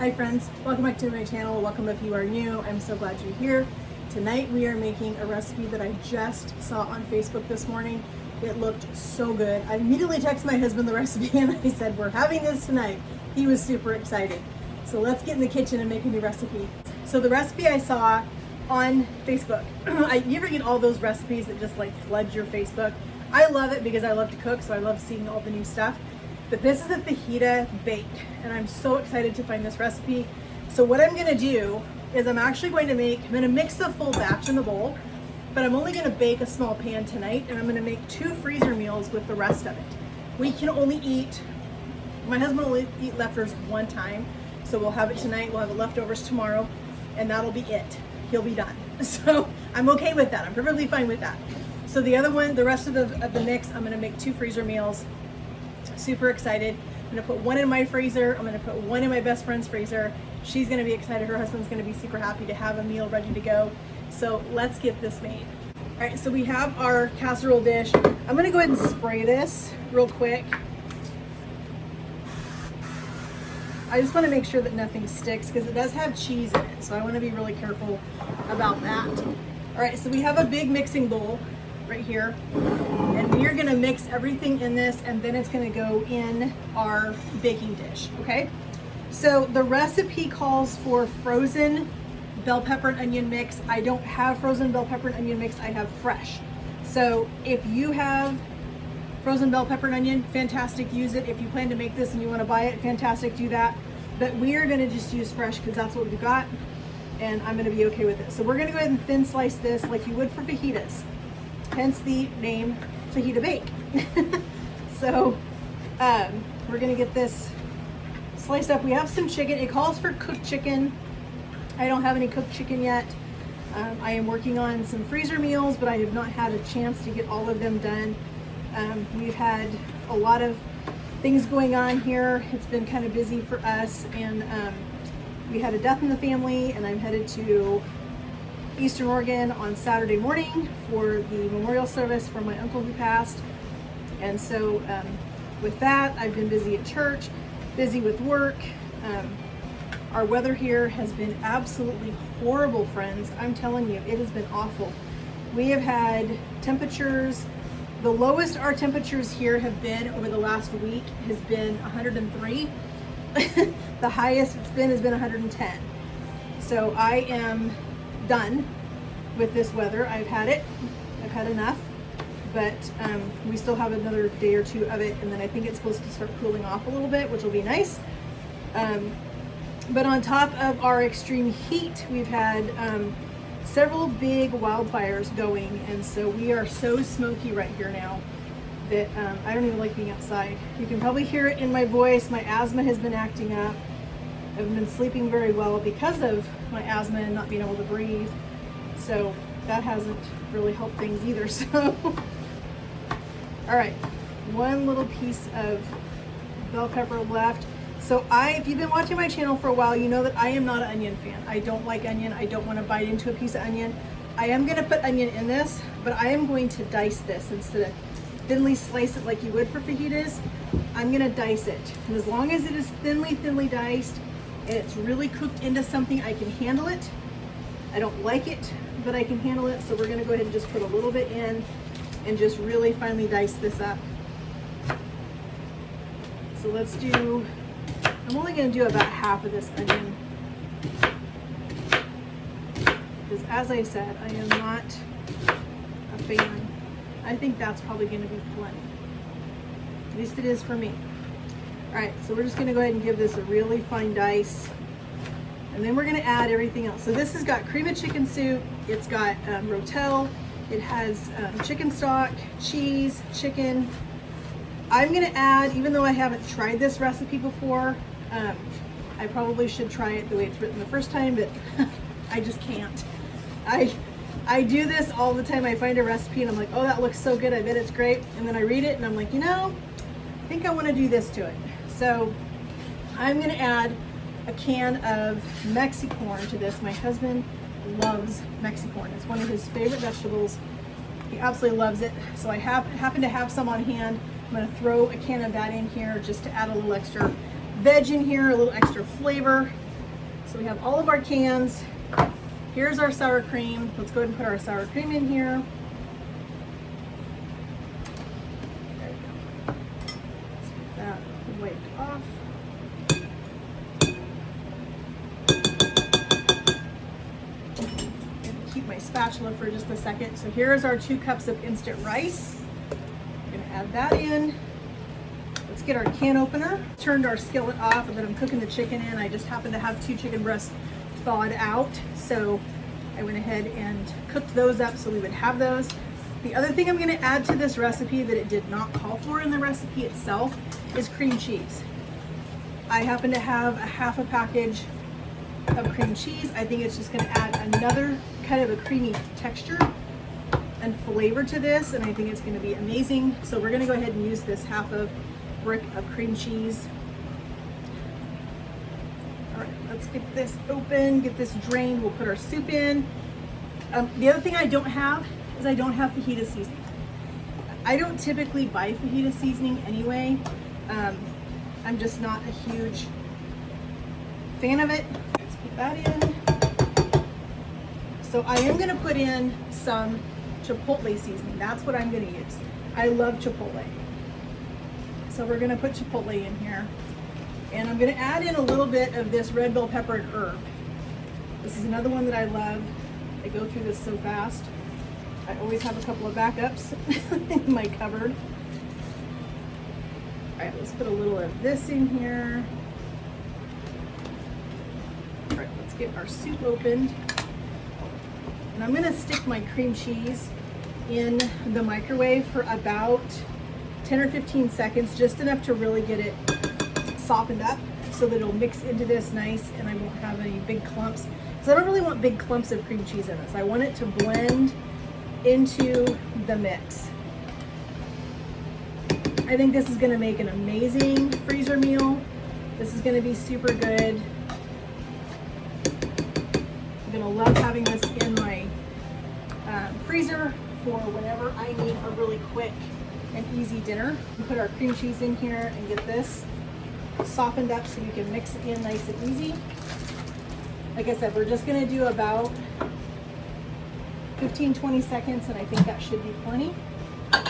Hi friends, welcome back to my channel. Welcome if you are new. I'm so glad you're here. Tonight we are making a recipe that I just saw on Facebook this morning. It looked so good. I immediately texted my husband the recipe and I said, we're having this tonight. He was super excited. So let's get in the kitchen and make a new recipe. So the recipe I saw on Facebook, you ever get all those recipes that just like flood your Facebook? I love it because I love to cook, so I love seeing all the new stuff. But this is a fajita bake, and I'm so excited to find this recipe. So what I'm gonna do is I'm gonna mix the full batch in the bowl, but I'm only gonna bake a small pan tonight, and I'm gonna make 2 freezer meals with the rest of it. My husband will only eat leftovers one time, so we'll have it tonight, we'll have it leftovers tomorrow, and that'll be it. He'll be done. So I'm okay with that, I'm perfectly fine with that. So the rest of the mix, I'm gonna make 2 freezer meals. Super excited. I'm gonna put one in my freezer. I'm gonna put one in my best friend's freezer. She's gonna be excited. Her husband's gonna be super happy to have a meal ready to go. So let's get this made. All right, so we have our casserole dish. I'm gonna go ahead and spray this real quick. I just wanna make sure that nothing sticks because it does have cheese in it. So I wanna be really careful about that. All right, so we have a big mixing bowl right here, and we are going to mix everything in this, and then it's going to go in our baking dish. Okay, so the recipe calls for frozen bell pepper and onion mix. I don't have frozen bell pepper and onion mix, I have fresh. So if you have frozen bell pepper and onion, fantastic, use it. If you plan to make this and you want to buy it, fantastic, do that. But we are going to just use fresh because that's what we've got, and I'm going to be okay with it. So we're going to go ahead and thin slice this like you would for fajitas. Hence the name Fajita Bake. So we're gonna get this sliced up. We have some chicken. It calls for cooked chicken. I don't have any cooked chicken yet. I am working on some freezer meals, but I have not had a chance to get all of them done. We've had a lot of things going on here. It's been kind of busy for us, and we had a death in the family, and I'm headed to Eastern Oregon on Saturday morning for the memorial service for my uncle who passed. And so with that, I've been busy at church, busy with work. Our weather here has been absolutely horrible, friends. I'm telling you, it has been awful. We have had temperatures, the lowest our temperatures here have been over the last week has been 103. The highest it's been has been 110. So I am done with this weather. I've had it. I've had enough. But we still have another day or two of it, and then I think it's supposed to start cooling off a little bit, which will be nice. But on top of our extreme heat, we've had several big wildfires going, and so we are so smoky right here now that I don't even like being outside. You can probably hear it in my voice. My asthma has been acting up. I've been sleeping very well because of my asthma and not being able to breathe. So that hasn't really helped things either. So, all right, one little piece of bell pepper left. So if you've been watching my channel for a while, you know that I am not an onion fan. I don't like onion. I don't want to bite into a piece of onion. I am going to put onion in this, but I am going to dice this instead of thinly slice it like you would for fajitas. I'm going to dice it. And as long as it is thinly diced, and it's really cooked into something, I can handle it. I don't like it, but I can handle it. So we're gonna go ahead and just put a little bit in and just really finely dice this up. So I'm only gonna do about half of this onion. Because as I said, I am not a fan. I think that's probably gonna be plenty. At least it is for me. All right, so we're just gonna go ahead and give this a really fine dice, and then we're gonna add everything else. So this has got cream of chicken soup, it's got Ro Tel, it has chicken stock, cheese, chicken. I'm gonna add, even though I haven't tried this recipe before, I probably should try it the way it's written the first time, but I just can't. I do this all the time. I find a recipe and I'm like, oh, that looks so good, I bet it's great. And then I read it and I'm like, you know, I think I wanna do this to it. So I'm gonna add a can of Mexicorn to this. My husband loves Mexicorn. It's one of his favorite vegetables. He absolutely loves it. So I happen to have some on hand. I'm gonna throw a can of that in here just to add a little extra veg in here, a little extra flavor. So we have all of our cans. Here's our sour cream. Let's go ahead and put our sour cream in here. There we go. Let's get that wiped off. And keep my spatula for just a second. So here's our 2 cups of instant rice. I'm gonna add that in. Let's get our can opener. Turned our skillet off and then I'm cooking the chicken in. I just happen to have 2 chicken breasts thawed out, so I went ahead and cooked those up so we would have those. The other thing I'm going to add to this recipe that it did not call for in the recipe itself is cream cheese. I happen to have a half a package of cream cheese. I think it's just going to add another kind of a creamy texture and flavor to this, and I think it's going to be amazing. So we're going to go ahead and use this half of brick of cream cheese. Let's get this open, get this drained. We'll put our soup in. The other thing I don't have is I don't have fajita seasoning. I don't typically buy fajita seasoning anyway. I'm just not a huge fan of it. Let's put that in. So I am gonna put in some chipotle seasoning. That's what I'm gonna use. I love chipotle. So we're gonna put chipotle in here. And I'm gonna add in a little bit of this red bell pepper and herb. This is another one that I love. I go through this so fast. I always have a couple of backups in my cupboard. All right, let's put a little of this in here. All right, let's get our soup opened. And I'm gonna stick my cream cheese in the microwave for about 10 or 15 seconds, just enough to really get it softened up so that it'll mix into this nice and I won't have any big clumps. So I don't really want big clumps of cream cheese in this. I want it to blend into the mix. I think this is gonna make an amazing freezer meal. This is gonna be super good. I'm gonna love having this in my freezer for whenever I need a really quick and easy dinner. We put our cream cheese in here and get this softened up so you can mix it in nice and easy. Like I said, we're just gonna do about 15-20 seconds and I think that should be plenty. All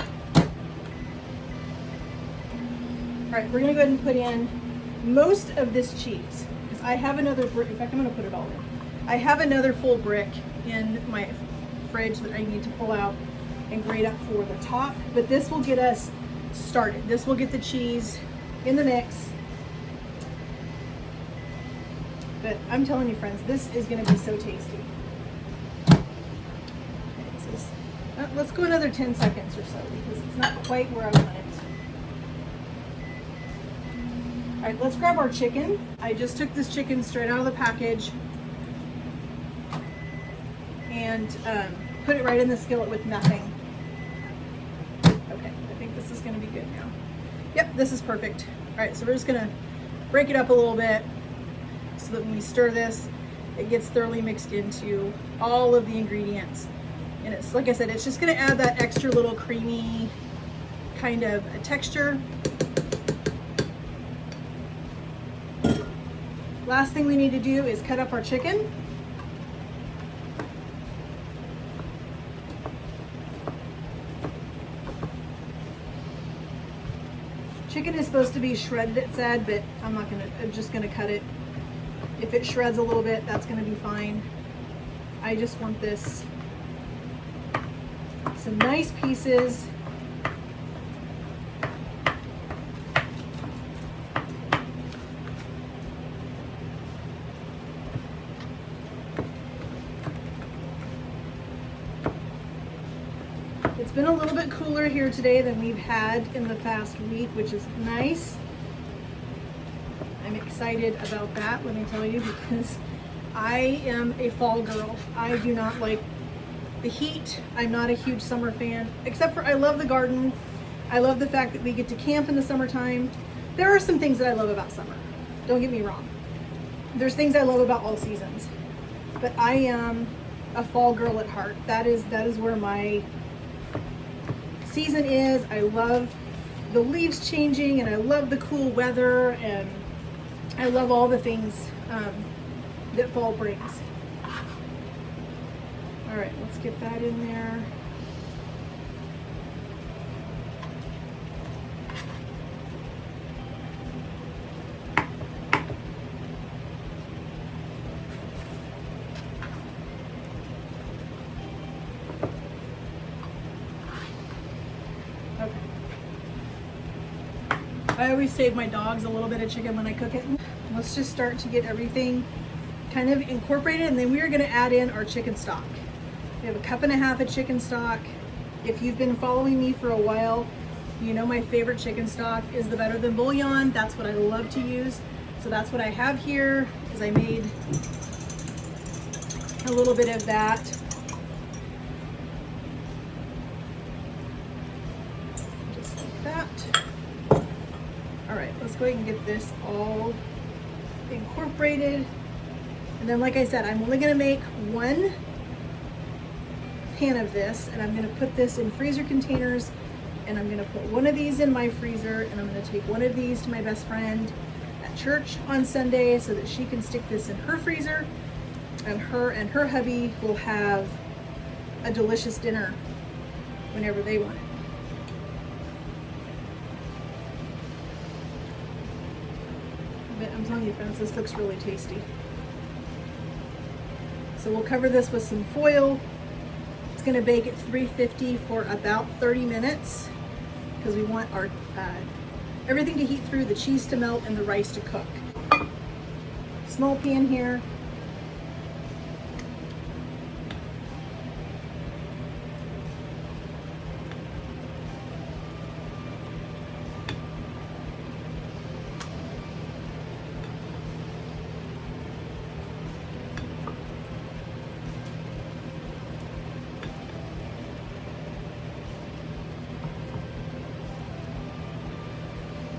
right, we're gonna go ahead and put in most of this cheese because I have another brick. In fact, I'm gonna put it all in. I have another full brick in my fridge that I need to pull out and grate up for the top, but this will get us started. This will get the cheese in the mix. But I'm telling you, friends, this is going to be so tasty. Okay, let's go another 10 seconds or so because it's not quite where I want it. All right, let's grab our chicken. I just took this chicken straight out of the package and put it right in the skillet with nothing. Okay, I think this is going to be good now. Yep, this is perfect. All right, so we're just going to break it up a little bit so that when we stir this, it gets thoroughly mixed into all of the ingredients. And it's, like I said, it's just gonna add that extra little creamy kind of a texture. Last thing we need to do is cut up our chicken. Chicken is supposed to be shredded, it said, but I'm just gonna cut it. If it shreds a little bit, that's gonna be fine. I just want this, some nice pieces. It's been a little bit cooler here today than we've had in the past week, which is nice. I'm excited about that, let me tell you, because I am a fall girl. I do not like the heat. I'm not a huge summer fan, except for I love the garden. I love the fact that we get to camp in the summertime. There are some things that I love about summer. Don't get me wrong. There's things I love about all seasons. But I am a fall girl at heart. That is where my season is. I love the leaves changing and I love the cool weather and I love all the things that fall brings. All right, let's get that in there. Okay. I always save my dogs a little bit of chicken when I cook it. Let's just start to get everything kind of incorporated, and then we are going to add in our chicken stock. We have 1.5 cups of chicken stock. If you've been following me for a while, you know my favorite chicken stock is the Better Than Bouillon. That's what I love to use. So that's what I have here, is I made a little bit of that. Just like that. All right, let's go ahead and get this all incorporated. And then, like I said, I'm only gonna make 1 pan of this, and I'm gonna put this in freezer containers, and I'm gonna put 1 of these in my freezer, and I'm gonna take 1 of these to my best friend at church on Sunday so that she can stick this in her freezer, and her hubby will have a delicious dinner whenever they want it. But I'm telling you, friends, this looks really tasty. So we'll cover this with some foil. It's going to bake at 350 for about 30 minutes because we want our everything to heat through, the cheese to melt, and the rice to cook. Small pan here.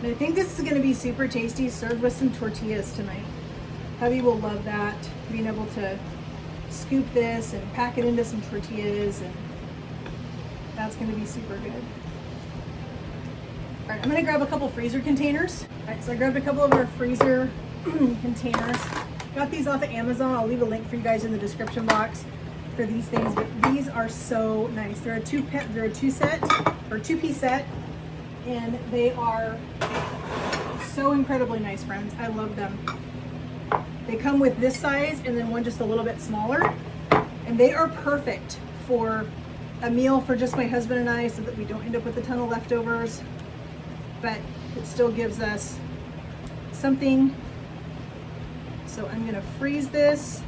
And I think this is going to be super tasty, served with some tortillas tonight. Hubby will love that, being able to scoop this and pack it into some tortillas, and that's going to be super good. All right, I'm going to grab a couple freezer containers. All right, so I grabbed a couple of our freezer containers. Got these off of Amazon. I'll leave a link for you guys in the description box for these things, but these are so nice. They're a two-piece set, and they are so incredibly nice, friends. I love them. They come with this size and then one just a little bit smaller, and they are perfect for a meal for just my husband and I so that we don't end up with a ton of leftovers, but it still gives us something. So I'm gonna freeze this,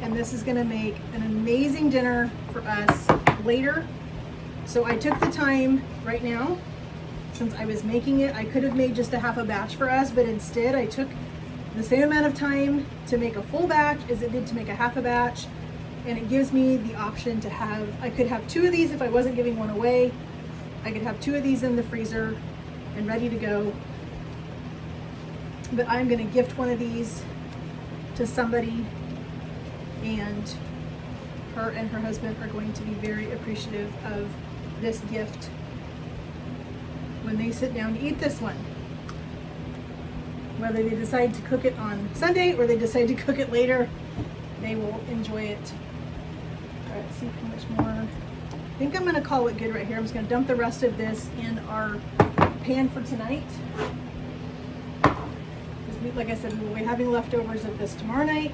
and this is gonna make an amazing dinner for us later. So I took the time right now, since I was making it. I could have made just a half a batch for us, but instead I took the same amount of time to make a full batch as it did to make a half a batch. And it gives me the option to have, I could have 2 of these if I wasn't giving one away. I could have 2 of these in the freezer and ready to go. But I'm gonna gift one of these to somebody, and her and her husband are going to be very appreciative of this gift when they sit down to eat this one. Whether they decide to cook it on Sunday or they decide to cook it later, they will enjoy it. All right, let's see how much more. I think I'm gonna call it good right here. I'm just gonna dump the rest of this in our pan for tonight. Like I said, we will be having leftovers of this tomorrow night.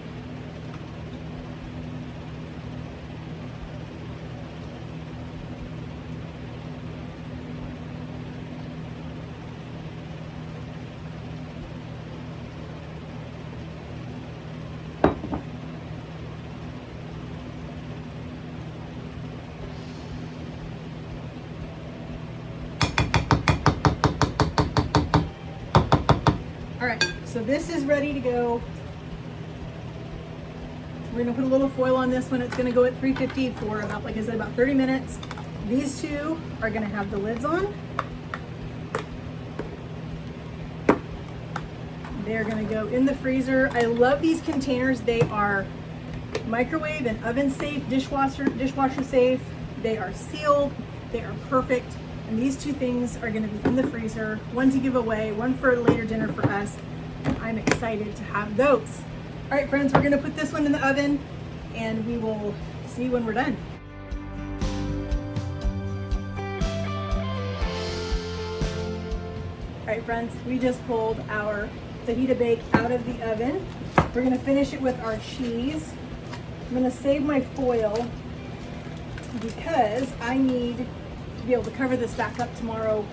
All right, so this is ready to go. We're gonna put a little foil on this one. It's gonna go at 350 for about, like I said, about 30 minutes. These 2 are gonna have the lids on. They're gonna go in the freezer. I love these containers. They are microwave and oven safe, dishwasher safe. They are sealed, they are perfect. And these 2 things are gonna be in the freezer, one to give away, one for a later dinner for us. I'm excited to have those. All right, friends, we're gonna put this one in the oven and we will see when we're done. All right, friends, we just pulled our fajita bake out of the oven. We're gonna finish it with our cheese. I'm gonna save my foil because I need to be able to cover this back up tomorrow.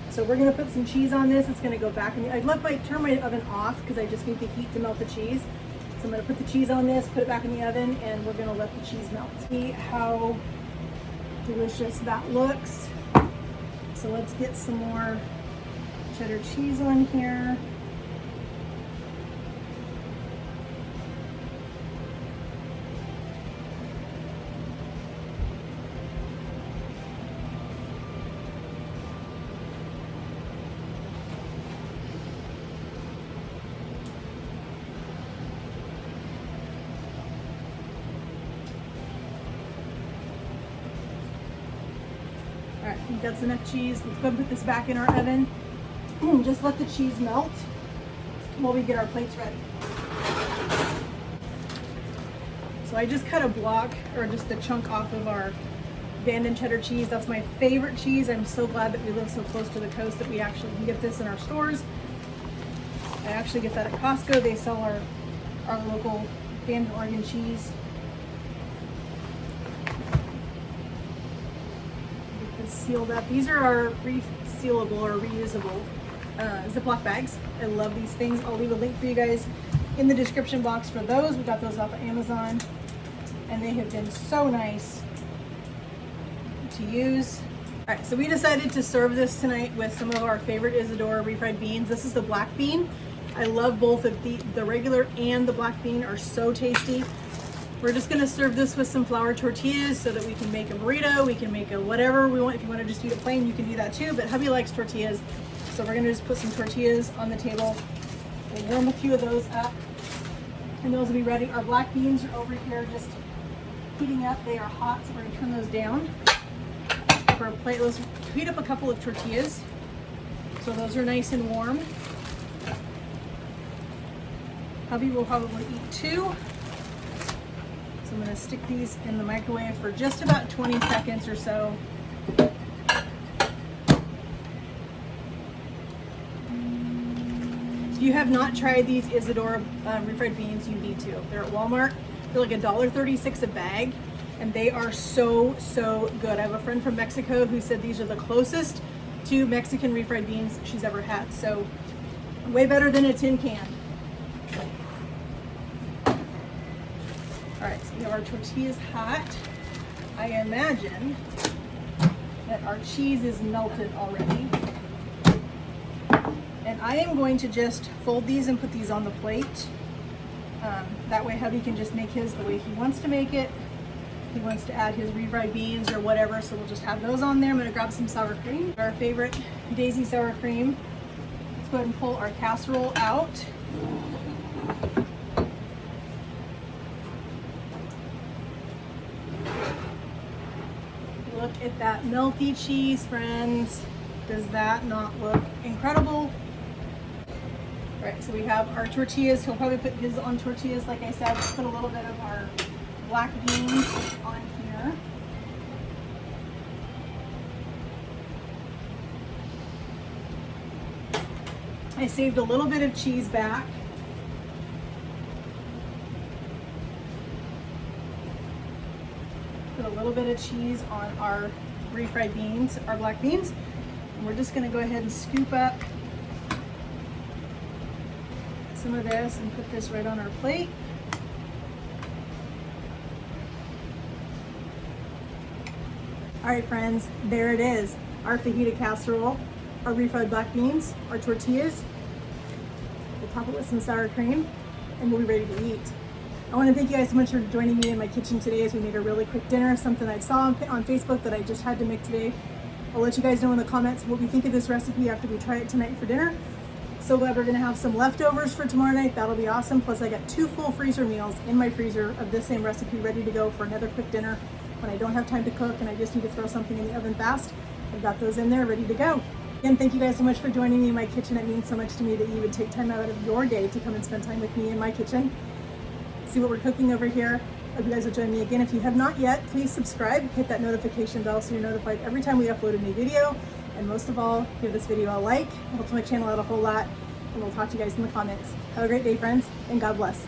So we're gonna put some cheese on this. It's gonna go back in the, turn my oven off because I just need the heat to melt the cheese. So I'm gonna put the cheese on this, put it back in the oven, and we're gonna let the cheese melt. See how delicious that looks. So let's get some more cheddar cheese on here. All right, I think that's enough cheese. Let's go and put this back in our oven. Just let the cheese melt while we get our plates ready. So I just cut a block, or just a chunk off of our abandoned cheddar cheese. That's my favorite cheese. I'm so glad that we live so close to the coast that we actually can get this in our stores. I actually get that at Costco. They sell our local Bend, Oregon cheese. Get this sealed up. These are our resealable or reusable Ziploc bags. I love these things. I'll leave a link for you guys in the description box for those. We got those off of Amazon and they have been so nice to use. All right, so we decided to serve this tonight with some of our favorite Isadora refried beans. This is the black bean. I love both of the regular and the black bean are so tasty. We're just gonna serve this with some flour tortillas so that we can make a burrito, we can make a whatever we want. If you wanna just eat it plain, you can do that too, but hubby likes tortillas. So we're gonna just put some tortillas on the table. We'll warm a few of those up and those will be ready. Our black beans are over here just heating up. They are hot, so we're gonna turn those down. For a plate, let's heat up a couple of tortillas. So those are nice and warm. Hubby will probably eat 2. So I'm gonna stick these in the microwave for just about 20 seconds or so. If you have not tried these Isadora refried beans, you need to. They're at Walmart. They're like $1.36 a bag, and they are so, so good. I have a friend from Mexico who said these are the closest to Mexican refried beans she's ever had. So way better than a tin can. All right, so we have our tortillas hot. I imagine that our cheese is melted already. And I am going to just fold these and put these on the plate. That way hubby can just make his the way he wants to make it. He wants to add his refried beans or whatever, so we'll just have those on there. I'm gonna grab some sour cream, our favorite Daisy sour cream. Let's go ahead and pull our casserole out. Look at that melty cheese, friends. Does that not look incredible? All right, so we have our tortillas. He'll probably put his on tortillas. Like I said, let's put a little bit of our black beans on here. I saved a little bit of cheese back. Put a little bit of cheese on our refried beans, our black beans. And we're just gonna go ahead and scoop up some of this and put this right on our plate. All right, friends, there it is. Our fajita casserole, our refried black beans, our tortillas. We'll top it with some sour cream and we'll be ready to eat. I want to thank you guys so much for joining me in my kitchen today as we made a really quick dinner, something I saw on Facebook that I just had to make today. I'll let you guys know in the comments what we think of this recipe after we try it tonight for dinner. So glad we're gonna have some leftovers for tomorrow night. That'll be awesome. Plus I got 2 full freezer meals in my freezer of this same recipe ready to go for another quick dinner when I don't have time to cook and I just need to throw something in the oven fast. I've got those in there ready to go. Again, thank you guys so much for joining me in my kitchen. It means so much to me that you would take time out of your day to come and spend time with me in my kitchen. See what we're cooking over here. Hope you guys will join me again. If you have not yet, please subscribe, hit that notification bell so you're notified every time we upload a new video. And most of all, give this video a like. It helps my channel out a whole lot. And we'll talk to you guys in the comments. Have a great day, friends, and God bless.